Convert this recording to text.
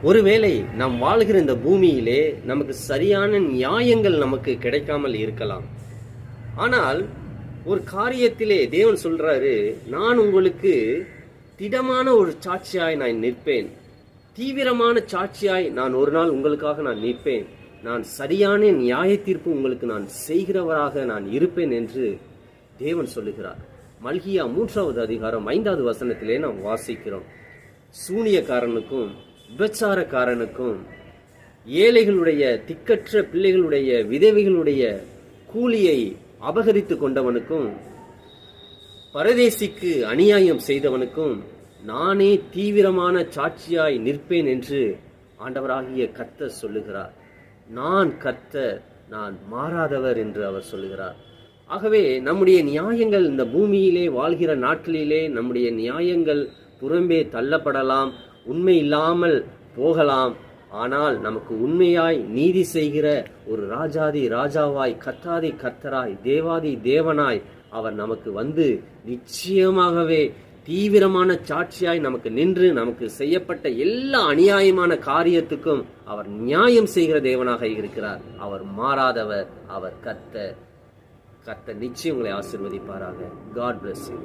ஒருவேளை நாம் வாழ்கிற இந்த பூமியிலே நமக்கு சரியான நியாயங்கள் நமக்கு கிடைக்காமல் இருக்கலாம். ஆனால் ஒரு காரியத்திலே தேவன் சொல்றாரு, நான் உங்களுக்கு திடமான ஒரு சாட்சியாய் நான் நிற்பேன், தீவிரமான சாட்சியாய் நான் ஒரு நாள் உங்களுக்காக நான் நிற்பேன், நான் சரியான நியாய தீர்ப்பு உங்களுக்கு நான் செய்கிறவராக நான் இருப்பேன் என்று தேவன் சொல்லுகிறார். மல்கியா 3வது அதிகாரம் 5வது வசனத்திலே நாம் வாசிக்கிறோம். சூனியக்காரனுக்கும் விபச்சாரக்காரனுக்கும் ஏழைகளுடைய திக்கற்ற பிள்ளைகளுடைய விதவைகளுடைய கூலியை அபகரித்து கொண்டவனுக்கும் பரதேசிக்கு அநியாயம் செய்தவனுக்கும் நானே தீவிரமான சாட்சியாய் நிற்பேன் என்று ஆண்டவராகிய கர்த்தர் சொல்லுகிறார். நான் கர்த்தர், நான் மாறாதவர் என்று அவர் சொல்லுகிறார். ஆகவே நம்முடைய நியாயங்கள் இந்த பூமியிலே வாழ்கிற நாட்களிலே நம்முடைய நியாயங்கள் புறம்பே தள்ளப்படலாம், உண்மை இல்லாமல் போகலாம். ஆனால் நமக்கு உண்மையாய் நீதி செய்கிற ஒரு ராஜாதி ராஜாவாய், கர்த்தாதி கர்த்தராய், தேவாதி தேவனாய் அவர் நமக்கு வந்து நிச்சயமாகவே தீவிரமான சாட்சியாய் நமக்கு நின்று நமக்கு செய்யப்பட்ட எல்லா அநியாயமான காரியத்துக்கும் அவர் நியாயம் செய்கிற தேவனாக இருக்கிறார். அவர் மாறாதவர், அவர் கர்த்தர். கர்த்தர் நிச்சயம் உங்களை ஆசீர்வதிப்பாராக. God bless you.